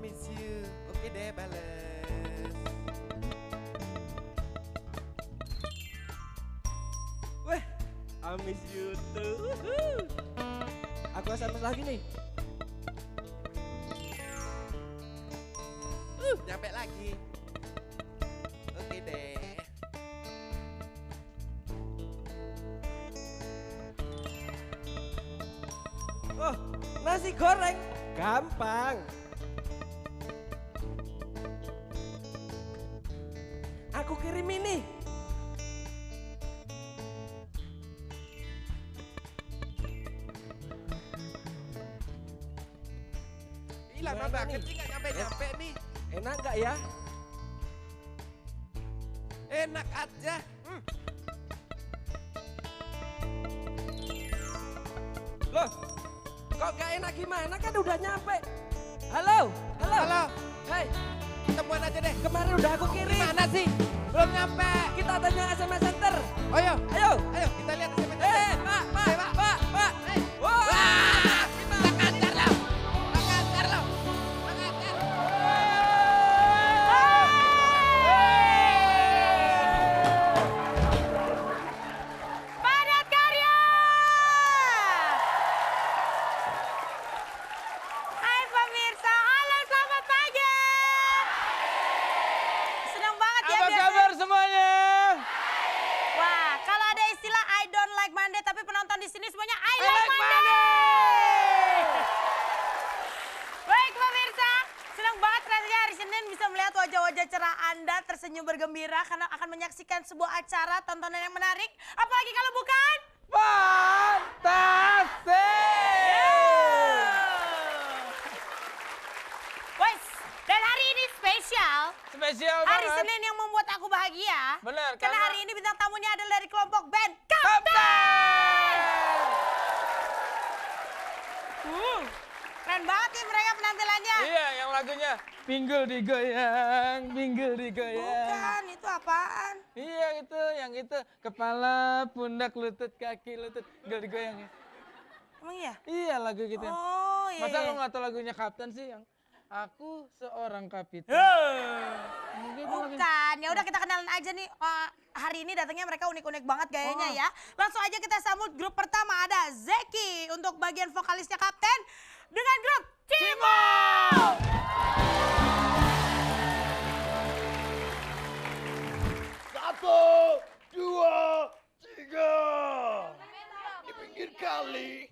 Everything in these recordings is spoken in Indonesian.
miss you. Oke deh, bales. Weh, I miss you too. Aku SMS lagi nih. Nyampe lagi. Oke deh. Oh, nasi goreng. Gampang. Aku kirim ini. Ih, lama banget sih gak nyampe-nyampe nih. Enak gak ya? Enak aja. Loh, kok gak enak gimana kan udah nyampe. Halo, halo. Halo, Hei, ketemuan aja deh. kemarin udah aku kirim. Mana sih? Belum nyampe. Kita tanya SMS Center. Oh iya, Ayo. ayo kita lihat SMS. Pak, Pak. Wah, Wah, Bang Antar lo. Bang Antar lo. Bang Antar. Padat Karya. Hai pemirsa, halo selamat pagi. Senang banget ya Apa biasanya. kabar semuanya? Wah, kalau ada istilah I don't like Monday, tapi penonton di sini semuanya I like like Monday. Baik pemirsa, senang banget rasanya hari Senin bisa melihat wajah-wajah cerah Anda tersenyum bergembira karena akan menyaksikan sebuah acara tontonan yang menarik. Apalagi kalau bukan Fantastic. Wes, dan hari ini spesial. Spesial Hari banget. Senin yang membuat aku bahagia. Bener, Karena karena- hari ini bintang tamunya adalah dari kelompok band Kapten. Kapten. Keren banget nih mereka penampilannya. Iya, yang lagunya pinggul digoyang, pinggul digoyang. Bukan, itu apaan? Iya yang itu kepala, pundak, lutut, kaki, lutut, pinggul digoyang ya. Emang iya? Iya lagu gitu. Oh iya. Masa iya. lo nggak tahu lagunya Kapten sih yang aku seorang kapitan. Mungkin itu lagunya. Bukan, ya udah kita kenalan aja nih. Hari ini datangnya mereka unik-unik banget gayanya ya. Langsung aja kita sambut grup pertama ada Zeki untuk bagian vokalisnya Kapten dengan grup Cimo. Satu, dua, tiga. Di pinggir kali.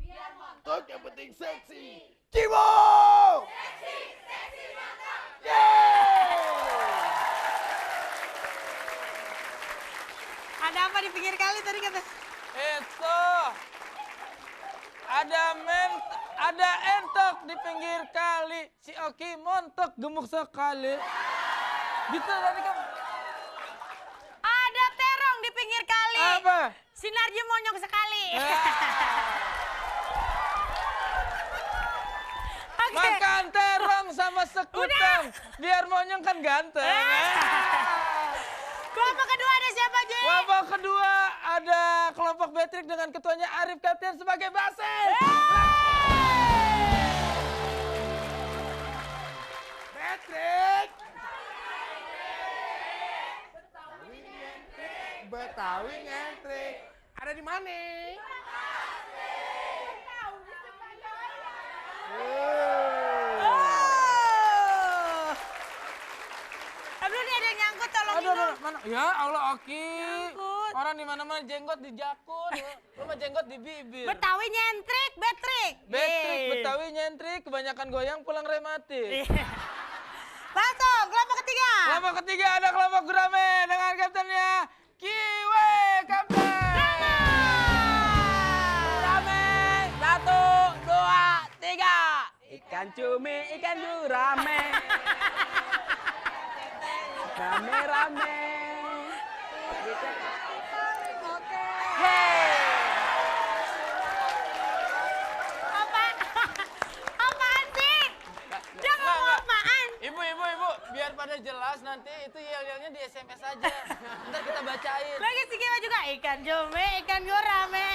Tok yang penting seksi. Cimo! Seksi mantap. Ada apa di pinggir kali tadi kata? Itu ada entok di pinggir kali. Si Oki montok gemuk sekali. Gitu tadi kan. Ada terong di pinggir kali. Apa? Sinarnya monyong sekali. Oke. Makan terong sama sekutang. Biar monyong kan ganteng. Kelompok kedua ada siapa, Ji? Kelompok kedua ada kelompok Betrik dengan ketuanya Arif Kapten sebagai basis. Patrick. Betawi ngentrik. Ada di mana? Oh. Aduh, ini ada yang nyangkut, tolong Aduh, minum. mana? Ya Allah Oki. Nyangkut. Orang di mana-mana jenggot di jakun. Lu mah jenggot di bibir. Betawi nyentrik, Betrik. Betrik, Yeay. Betawi nyentrik, kebanyakan goyang pulang rematik. Langsung, kelompok ketiga. Kelompok ketiga ada kelompok gurame dengan kaptennya Kiwe Kapten. Rame. 1, 2, 3. Ikan cumi, ikan gurame. Rame-rame. Apaan sih? Dia ngomong apaan? Ibu, biar pada jelas nanti itu yel-yelnya di SMS aja. Ntar kita bacain. Lagi si Kiwa juga ikan cumi, ikan gurame.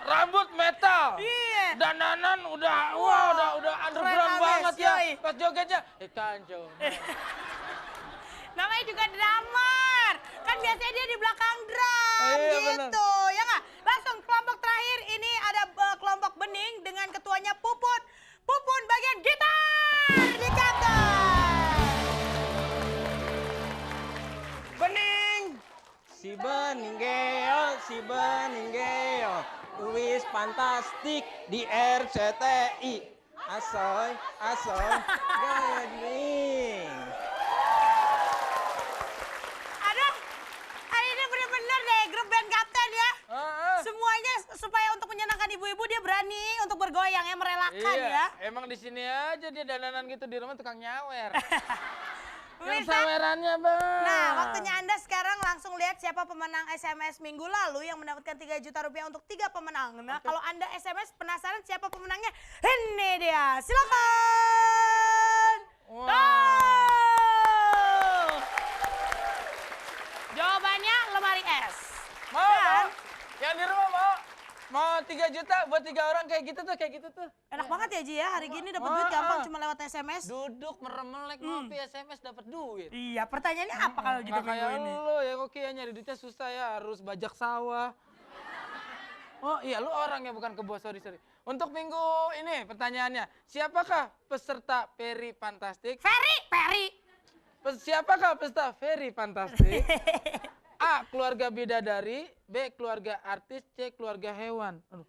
rambut metal. Iya. Dandanan udah underground Keren banget abis, ya. yoi. Pas jogetnya, kanjong. Namanya juga drummer. Kan biasanya dia di belakang drum Iya, gitu. Ya nggak? Langsung kelompok terakhir ini ada kelompok Bening dengan ketuanya Puput. Pupun bagian gitar di kantor. Bening. Si Bening geo. Wis fantastik di RCTI. Asoy, gaya Bening. Aduh, hari ini bener-bener deh grup band Kapten ya. Semuanya supaya untuk menyenangkan ibu-ibu dia berani untuk bergoyang ya, merelakan Iya, ya. emang di sini aja dia dandanan gitu, di rumah tukang nyawer. Yang Pemirsa, sawerannya, Bang. nah waktunya Anda sekarang langsung lihat siapa pemenang SMS minggu lalu yang mendapatkan 3 juta rupiah untuk 3 pemenang. Nah kalau Anda SMS penasaran siapa pemenangnya, ini dia, silakan. Wow. Tuh. Jawabannya lemari es. Mau, Dan- yang di rumah mau 3 juta buat 3 orang kayak gitu tuh. Enak banget ya Ji ya, hari gini dapat duit gampang cuma lewat SMS. Duduk meremelek ngopi SMS dapat duit. Iya, pertanyaannya apa kalau gitu Nggak kayak minggu ini? lu ya kok ya nyari duitnya susah ya, harus bajak sawah. Oh iya, lu orang ya bukan kebo, sorry. Untuk minggu ini pertanyaannya, siapakah peserta Peri Fantastik? Ferry. Siapakah peserta Peri Fantastik? A. Keluarga bidadari, B. Keluarga artis, C. Keluarga hewan. Aduh.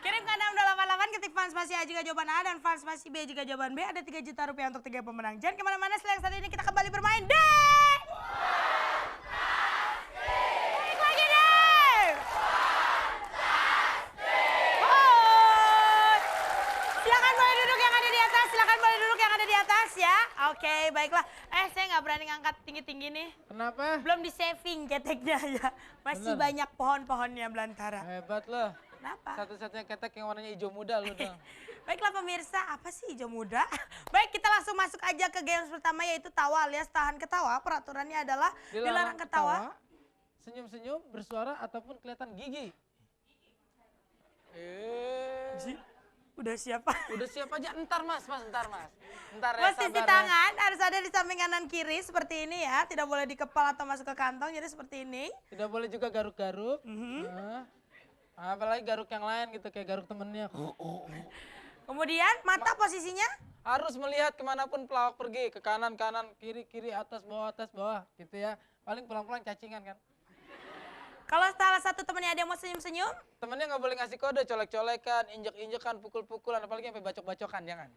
Kirim ke 6288 ketik fans masih A jika jawaban A dan fans masih B jika jawaban B. Ada 3 juta rupiah untuk 3 pemenang. Jangan kemana-mana, setelah saat ini kita kembali bermain deh. Balik lagi deh. Hai. Silakan boleh duduk yang ada di atas, ya. Oke, baiklah. Saya nggak berani ngangkat tinggi-tinggi nih. Kenapa? Belum di saving keteknya ya. Masih Bener. banyak pohon-pohonnya belantara. Hebat loh. Kenapa? Satu-satunya ketek yang warnanya hijau muda lu dong. Baiklah pemirsa, apa sih hijau muda? Baik, kita langsung masuk aja ke games pertama yaitu tawa alias tahan ketawa. Peraturannya adalah dilarang ketawa. Senyum-senyum, bersuara ataupun kelihatan gigi. Ji, udah siapa? Udah siap aja, entar mas. Entar ya, Posisi sabar ya. tangan harus ada di samping kanan kiri seperti ini ya. Tidak boleh di kepala atau masuk ke kantong, jadi seperti ini. Tidak boleh juga garuk-garuk. Mhm. Nah, apalagi garuk yang lain gitu, kayak garuk temennya. Kemudian mata posisinya Harus melihat kemanapun pelawak pergi, ke kanan, kiri, atas, bawah, gitu ya. Paling pulang-pulang cacingan kan. kalau salah satu temannya ada yang mau senyum-senyum, Temennya nggak boleh ngasih kode, colek-colekan, injek-injekan, pukul-pukulan, apalagi sampai bacok-bacokan, jangan.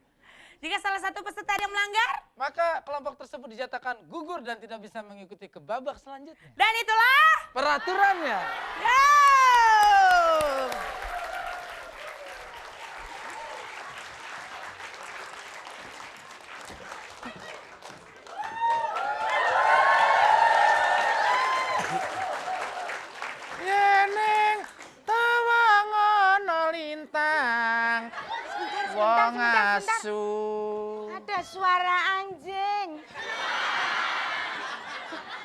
jika salah satu peserta ada yang melanggar, Maka kelompok tersebut dijatakan gugur dan tidak bisa mengikuti ke babak selanjutnya. dan itulah Peraturannya. go! Yeneng tawangono lintang wong asu. Ada suara anjing.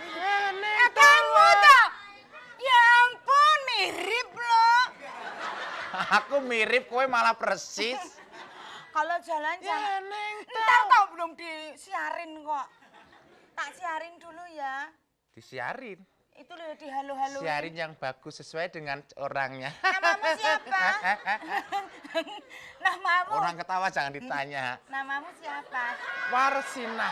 Yeneng Kamu toh? Ya ampun, mirip loh. Aku mirip, kowe malah persis. Kalau jalan-jalan, Yeneng ntar tau belum disiarin kok. Tak siarin dulu ya. Disiarin. Itu loh di halo-halo. Siarin yang bagus sesuai dengan orangnya. Namamu siapa? Namamu? Orang ketawa jangan ditanya. Namamu siapa? Warsina.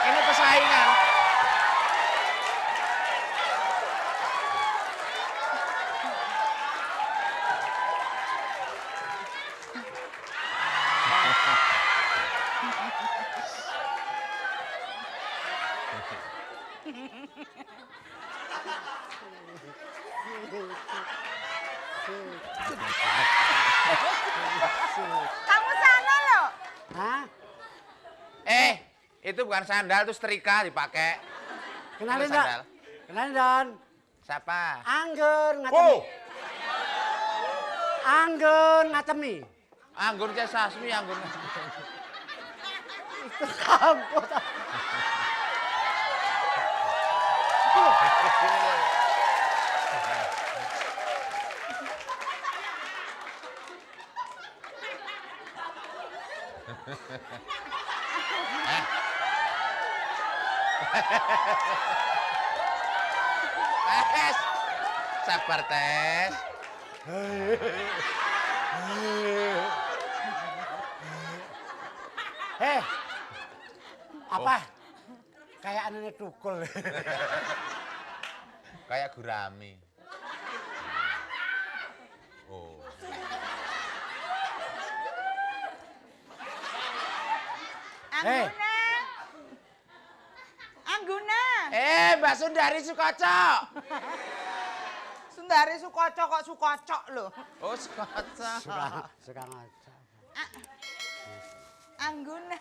Ini persaingan. Kamu sana loh. Hah? Itu bukan sandal, itu setrika dipakai. Kenalin Itu Don. sandal. Kenalin Don. Siapa? Angger ngacemi. Oh, Angger ngacemi. Anggur Cah Sasmi, anggur. Itu kampus. Tes. Sabar, Tes. Apa? Kayak anaknya tukul. Kayak gurami. Oh. Angguna. Angguna. Mbak Sundari Sukoco. Sundari Sukoco kok Sukoco lho. Oh, Sukoco. Suka ngaca. Angguna.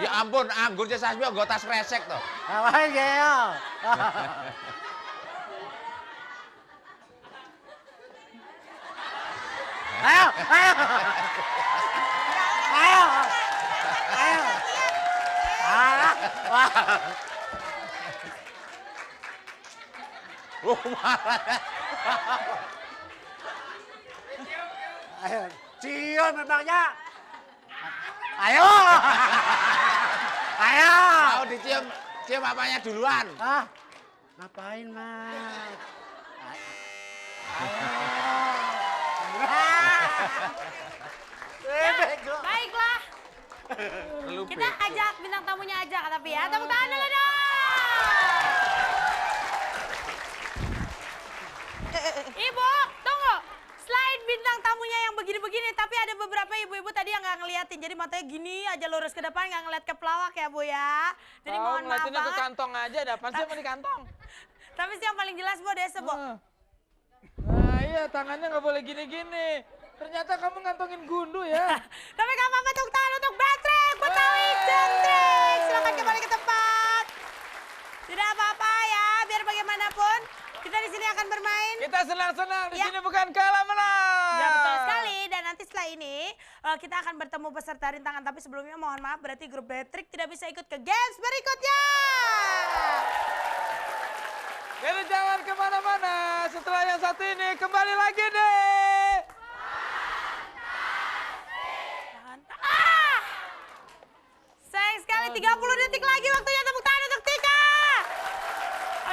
Ya ampun, anggur Sasmi nggo tas resek to. Apa ya? Ayo, ayo. Ayo. Ayo. Alah, wah. Oh, malah. Ayo, cium memangnya. Ayo. Ayo. Mau dicium, cium apanya duluan? Ah, ngapain, Mas? Ayo. Baiklah, Lu kita ajak bintang tamunya aja tapi ya. Tepuk tangan dulu dong. Ibu, tunggu. Selain bintang tamunya yang begini-begini, tapi ada beberapa ibu-ibu tadi yang nggak ngeliatin. Jadi matanya gini aja lurus ke depan, nggak ngeliat ke pelawak ya Bu ya. Jadi mohon maaf ngeliatinnya ke banget. kantong aja, ada apaan sih sama di kantong? Tapi sih yang paling jelas Bu, Desa Bu. Nah iya, tangannya nggak boleh gini-gini. Ternyata kamu ngantongin gundu ya. Tapi gak apa-apa, tepuk tangan untuk Patrick Betawi Centrik. Silakan kembali ke tempat. Tidak apa-apa ya, biar bagaimanapun kita di sini akan bermain. Kita senang-senang, di Ya. sini bukan kalah menang. Ya betul sekali, dan nanti setelah ini kita akan bertemu peserta rintangan. Tapi sebelumnya mohon maaf, berarti grup Patrick tidak bisa ikut ke games berikutnya. Jadi jangan kemana-mana, setelah yang satu ini kembali lagi deh. Ah! Sayang sekali, 30 detik lagi waktunya, tepuk tangan untuk Tika.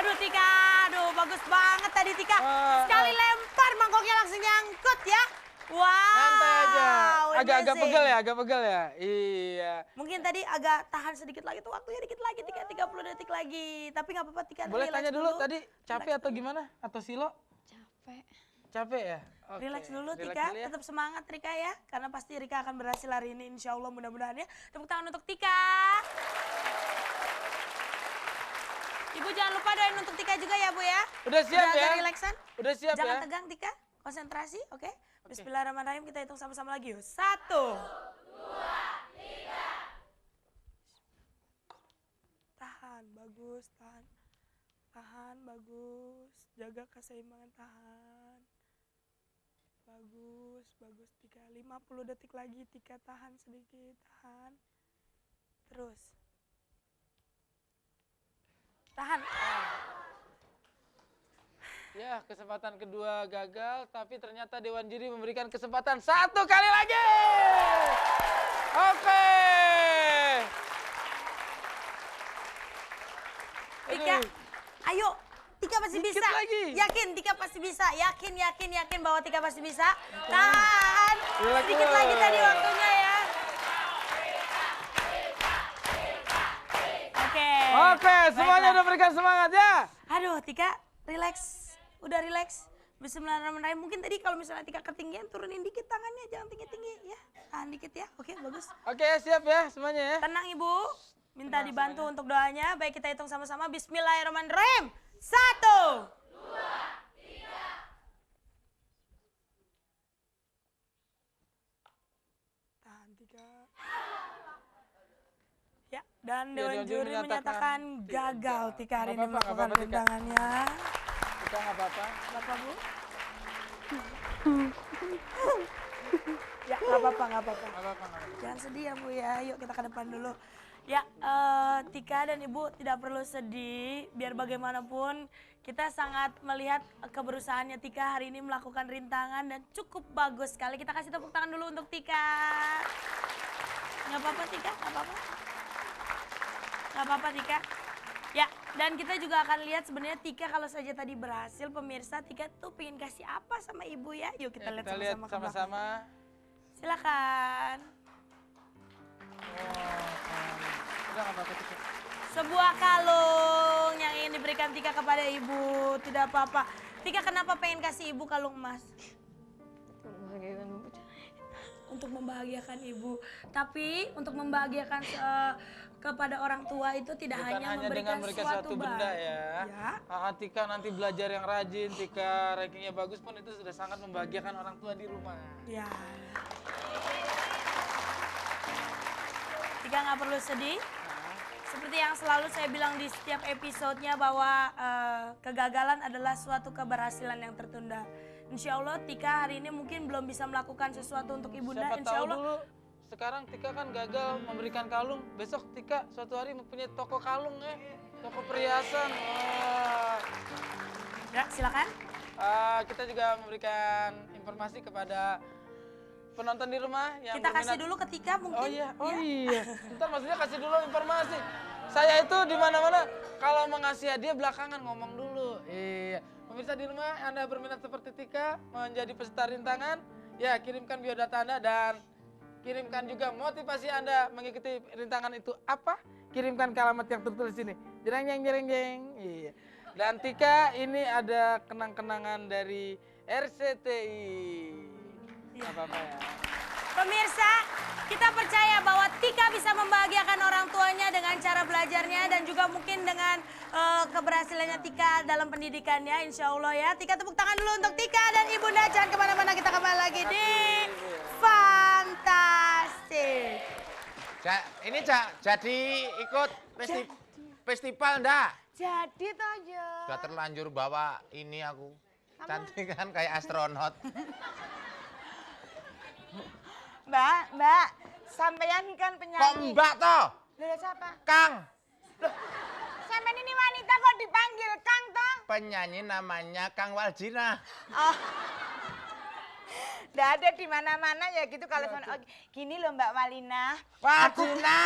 Aduh Tika, aduh bagus banget tadi Tika. Sekali lempar mangkoknya langsung nyangkut ya. Wow. Santai aja. Agak-agak amazing. pegel ya, agak pegel ya. Iya. Mungkin tadi agak tahan sedikit lagi tuh, waktunya dikit lagi Tika, 30 detik lagi. Tapi nggak apa-apa Tika. Boleh relax tanya dulu tadi capek atau gimana? Atau silo? Capek. Capek ya? Oke. Relax dulu Relax Tika, dulu ya. tetap semangat Tika ya. Karena pasti Rika akan berhasil hari ini, insya Allah mudah-mudahan ya. Tepuk tangan untuk Tika. Ibu jangan lupa doain untuk Tika juga ya Bu ya. Udah siap Udah ya? agak relaxan. Udah siap Jangan ya? tegang Tika, konsentrasi, oke? Bismillahirrahmanirrahim, kita hitung sama-sama lagi yuk. 1, 2, 3. Tahan, bagus, tahan. Tahan, bagus. Jaga keseimbangan, tahan. Bagus, bagus Tika. 50 detik lagi Tika, tahan sedikit, tahan. Terus. Tahan. Ya, kesempatan kedua gagal, tapi ternyata Dewan Juri memberikan kesempatan satu kali lagi. Oke. Tika, Aduh. ayo. Tika pasti Dikit bisa. lagi. Yakin Tika pasti bisa. Yakin bahwa Tika pasti bisa. Tahan. Relax Sedikit dulu. lagi tadi waktunya ya. Oke. Oke, semuanya Baiklah. udah berikan semangat ya. Aduh, Tika, relax. Udah relax. Bismillahirrahmanirrahim. Mungkin tadi kalau misalnya Tika ketinggian, turunin dikit tangannya. Jangan tinggi-tinggi ya. Tahan dikit ya. Oke, bagus. Oke, siap ya semuanya ya. Tenang Ibu. Minta dibantu untuk doanya. Baik, kita hitung sama-sama. Bismillahirrahmanirrahim. 1, 2, 3. Tahan 3. Ya, dan Dewan Juri menyatakan gagal Tika hari ini Nggak apa-apa, melakukan nggak apa-apa, Tika. rintangannya. Kita nggak apa-apa. Kenapa Bu? Ya, nggak apa-apa. Nggak apa-apa. Jangan sedih ya Bu ya. Yuk kita ke depan dulu. Ya, Tika dan Ibu tidak perlu sedih. Biar bagaimanapun kita sangat melihat keberusahaannya Tika hari ini melakukan rintangan dan cukup bagus sekali. Kita kasih tepuk tangan dulu untuk Tika. Nggak apa-apa Tika, nggak apa-apa. Nggak apa-apa Tika. Ya, dan kita juga akan lihat sebenarnya Tika kalau saja tadi berhasil, pemirsa Tika tuh pengen kasih apa sama Ibu ya. Yuk kita lihat sama-sama ke belakang. sama-sama. Silakan. Udah nggak apa-apa Tika. Sebuah kalung yang ingin diberikan Tika kepada Ibu. Tidak apa-apa. Tika kenapa pengen kasih Ibu kalung emas? Untuk membahagiakan Ibu. Tapi untuk membahagiakan kepada orang tua itu tidak Bukan hanya dengan memberikan suatu benda ya. Ya. Tika nanti belajar yang rajin, Tika rankingnya bagus pun itu sudah sangat membahagiakan orang tua di rumah. Ya. Tika nggak perlu sedih. Seperti yang selalu saya bilang di setiap episodenya bahwa kegagalan adalah suatu keberhasilan yang tertunda. Insya Allah Tika hari ini mungkin belum bisa melakukan sesuatu untuk ibunda. Siapa Insya tahu Allah. dulu sekarang Tika kan gagal memberikan kalung. Besok Tika suatu hari mempunyai toko kalung ya. Toko perhiasan. Wah. Ya, silakan. Kita juga memberikan informasi kepada penonton di rumah yang Kita kasih berminat. dulu ke Tika mungkin. Oh iya. Ntar maksudnya kasih dulu informasi. Saya itu di mana-mana kalau mau ngasih hadiah belakangan ngomong dulu. Iya. Pemirsa di rumah Anda berminat seperti Tika menjadi peserta rintangan, ya kirimkan biodata Anda dan kirimkan juga motivasi Anda mengikuti rintangan itu apa? Kirimkan ke alamat yang tertulis ini. Jreng jeng jreng jeng. Iya. Dan Tika ini ada kenang-kenangan dari RCTI. Apa-apa ya. Pemirsa, kita percaya bahwa Tika bisa membahagiakan orang tuanya dengan cara belajarnya dan juga mungkin dengan keberhasilannya Tika dalam pendidikannya, insya Allah ya. Tika tepuk tangan dulu untuk Tika dan Ibunda. Jangan kemana-mana, kita kembali lagi di Fantastik. Ini jadi ikut festival ndak? Jadi toh ya. Sudah terlanjur bawa ini aku. Cantik kan kayak astronot. Mbak, sampeyan kan Kok penyanyi. mbak toh? Loh, siapa? Kang. Sampeyan ini wanita kok dipanggil Kang toh? Penyanyi namanya Kang Waljina. Oh. Nggak ada di mana-mana ya gitu kalau oh, gini loh Mbak Walina. Waljina.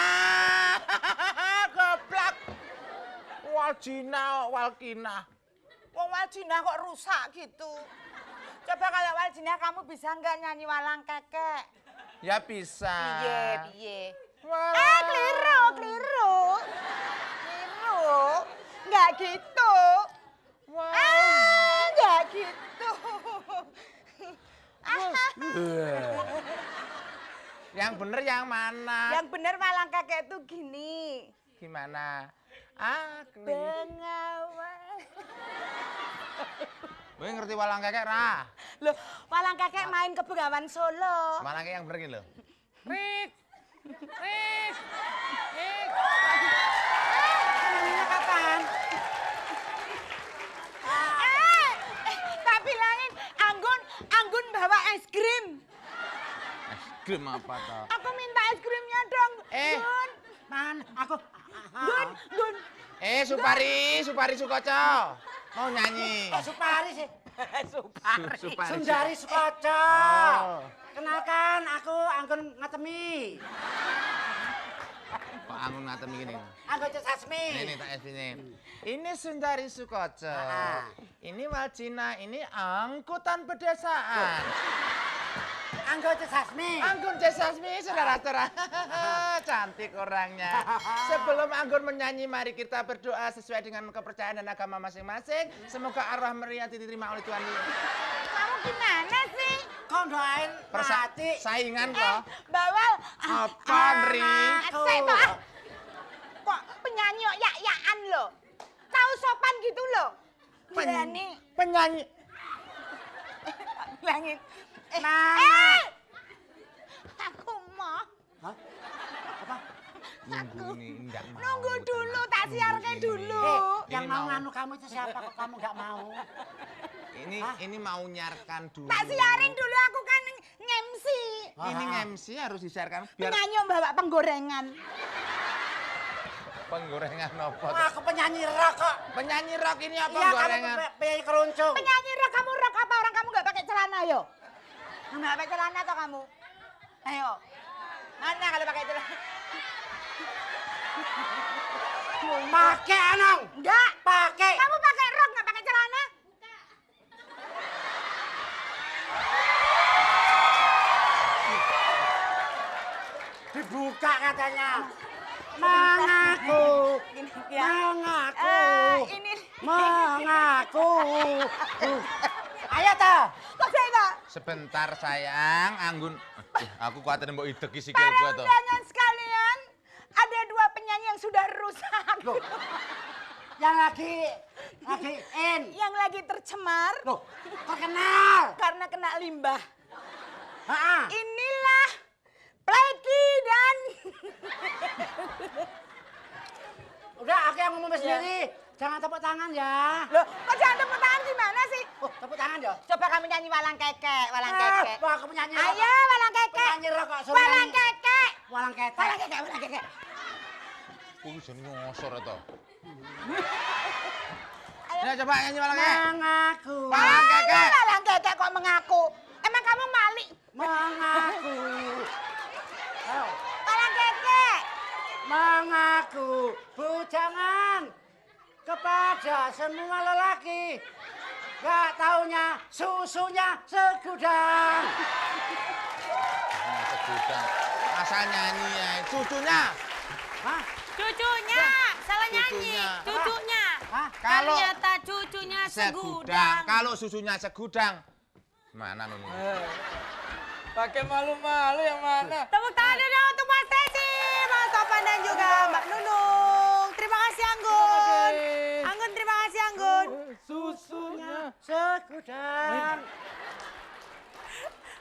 Goblok. Waljina, Walkina. Wong Waljina kok rusak gitu. Coba kalau Waljina kamu bisa nggak nyanyi walang kekek? Ya bisa. Piye. Walang. Keliru. Nggak gitu. Nggak gitu. Yang bener yang mana? Yang bener walang kekek itu gini. Gimana? Bengawan. Gue ngerti walang kekek ra. Loh, walang kekek main ke Bengawan Solo. Walang kekek yang bener gini loh. Nyanyinya kapan? Tak bilangin, Anggun bawa es krim. Es krim apa toh? Aku minta es krimnya dong. Gun. Man, aku. Gun. Supari Sukoco. Mau nyanyi. Kok Supari sih? Supari. Sundari Sukoco. Oh. Kenalkan, aku Anggun Ngatemi. Kok Anggun ngatem gini? Anggun Cesasmi. Ini tak es ini. Ini Sundari Sukoco. Ini Waljina, ini angkutan pedesaan. Anggun Cesasmi. Anggun Cesasmi, saudara-saudara. Cantik orangnya. Sebelum Anggun menyanyi, mari kita berdoa sesuai dengan kepercayaan dan agama masing-masing. Semoga arwah Meriati diterima oleh Tuhan. Kamu gimana sih? Kok doain mati? Saingan kok. Bawal. Apa, Ri? Saya tuh kok penyanyi ya-yaan loh. Tahu sopan gitu loh. Berani. Penyanyi. Bilangin. Aku mau. Hah? Apa? Nunggu nih, enggak mau. Nunggu dulu, tak siarke dulu. Yang Ini mau mau. nganu kamu itu siapa kok kamu nggak mau? Ini mau nyiarkan dulu. Tak siarin dulu, aku kan nge-MC. Ini MC harus disiarkan biar Penyanyi bawa penggorengan. Penggorengan apa? Aku penyanyi rock kok. Penyanyi rock ini apa Iya, gorengan? kamu penyanyi keroncong. Penyanyi rock, kamu rock apa? Orang kamu nggak pakai celana yo? Nggak pakai celana toh kamu? Ayo. Mana kalau pakai celana? Pakai Anong. Enggak. Pakai. Kamu pakai rok nggak pakai celana? Dibuka katanya. Mengaku. Ya. Mengaku. Ini. Mengaku. Ayo toh. Kok saya nggak? Sebentar sayang, Anggun. Aku kuatir mbok ideki sikil gua Para to. undangan sekalian, ada dua penyanyi yang sudah rusak. Loh. Yang lagi in. Yang lagi tercemar Loh, terkenal. karena kena limbah. Heeh. Inilah Pleki dan Udah, aku yang ngomong sendiri. Jangan tepuk tangan ya. loh, kok jangan tepuk tangan gimana sih? Oh, tepuk tangan ya. Coba kami nyanyi walang kekek, walang kekek. Wah, aku penyanyi rock. Ayo walang kekek. Penyanyi rock kok suruh Walang nyanyi. kekek. Walang ketek. Walang kekek, walang kekek. Kuwi jenenge nyosor to. Ya coba nyanyi malangnya. Mengaku. Walang kekek. Ayo, walang kekek kok mengaku. Emang kamu malik? Mengaku. Ayo. Walang kekek. Mengaku bujangan kepada semua lelaki. Gak taunya susunya segudang. Nah, segudang. Asal nyanyi ya. Cucunya. Hah? Cucunya, salah nyanyi. Cucunya. Cucunya. Hah? Kalau Ternyata cucunya segudang. segudang. Kalau susunya segudang. Mana Nuni? Pakai malu-malu yang mana? Tepuk tangan dulu untuk Mas Tesi, Mas Topan dan juga Mbak Nunung. Terima kasih Anggun. Anggun, terima kasih Anggun. Susunya. Segudang.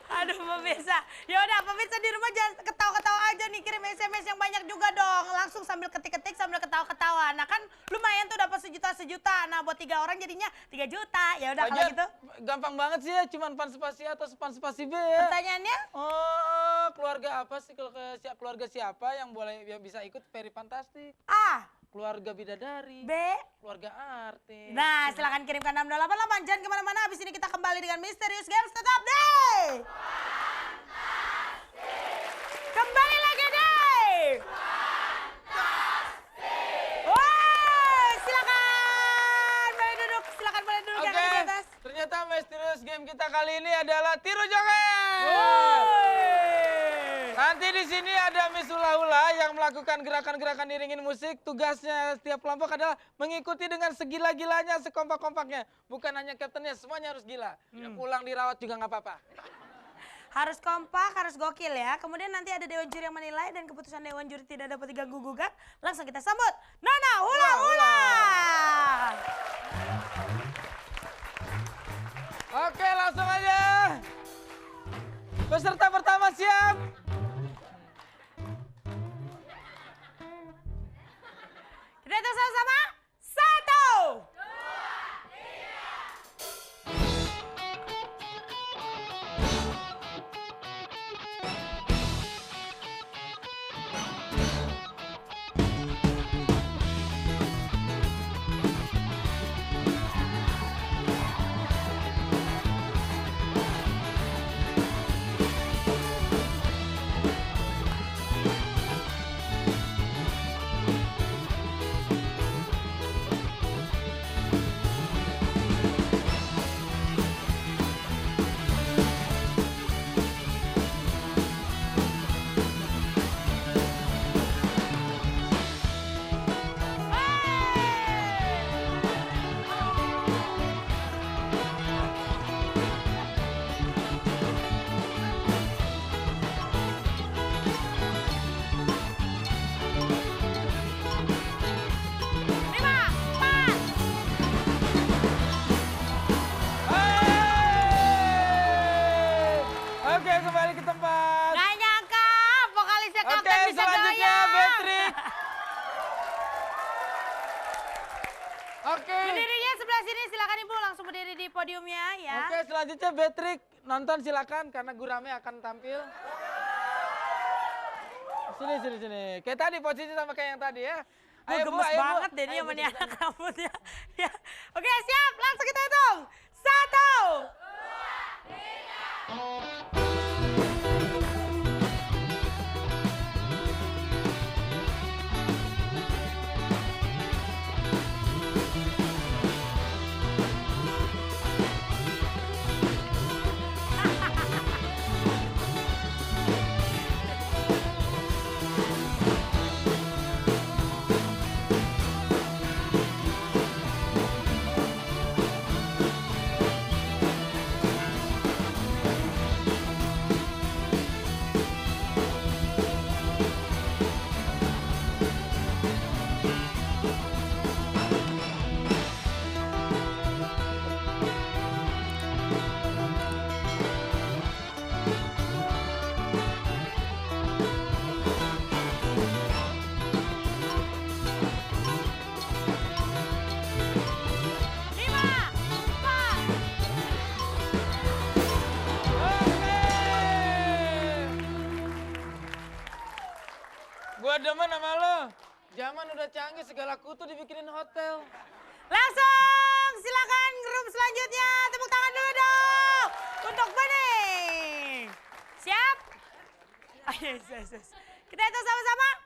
Aduh pemirsa, ya udah pemirsa di rumah jangan ketawa-ketawa aja nih, kirim SMS yang banyak juga dong. Langsung sambil ketik-ketik sambil ketawa-ketawa. Nah kan lumayan tuh dapat sejuta. Nah buat 3 orang jadinya 3 juta. Ya udah kalau Lagian, gitu. gampang banget sih ya, cuman pan spasi A atau pan spasi B ya. Pertanyaannya? Oh, keluarga apa sih kalau keluarga siapa yang boleh yang bisa ikut Peri Fantastik? A, Keluarga bidadari, B. keluarga artis. Nah silahkan kirimkan 6288. Jangan kemana-mana. Habis ini kita kembali dengan Misterius Games. Tetap deh. Kembali lagi deh. Woi, silakan boleh duduk. Silakan boleh duduk Oke, yang ada di atas. ternyata Mysterious Game kita kali ini adalah tiru joget. Woi. Nanti di sini ada Miss Hula Hula yang melakukan gerakan-gerakan iringin musik. Tugasnya setiap kelompok adalah mengikuti dengan segila-gilanya, sekompak-kompaknya. Bukan hanya kaptennya, semuanya harus gila. Ya, pulang dirawat juga nggak apa-apa. Harus kompak, harus gokil ya. Kemudian nanti ada Dewan Juri yang menilai dan keputusan Dewan Juri tidak dapat diganggu-gugat. Langsung kita sambut Nona Hula Hula. Oke, langsung aja. Peserta pertama siap. Kita hitung sama-sama. 1. Oke, kembali ke tempat. Gak nyangka vokalisnya Oke, Kapten bisa selanjutnya goyang. Patrick. Oke. Berdirinya sebelah sini, silakan Ibu langsung berdiri di podiumnya ya. Oke, selanjutnya Patrick. Nonton silakan karena Gurame akan tampil. Sini. Kayak tadi posisi sama kayak yang tadi ya. Gue Ayo, Bu, gemes ayo, Bu. banget deh nih Ayo, sama Bu, nih cepetan. anak rambutnya. Ya. Oke siap, langsung kita hitung. 1. Gua demen sama lo. Zaman udah canggih, segala kutu dibikinin hotel. Langsung silakan grup selanjutnya. Tepuk tangan dulu dong. Untuk Bening. Siap? Ayo, yes. Kita hitung sama-sama.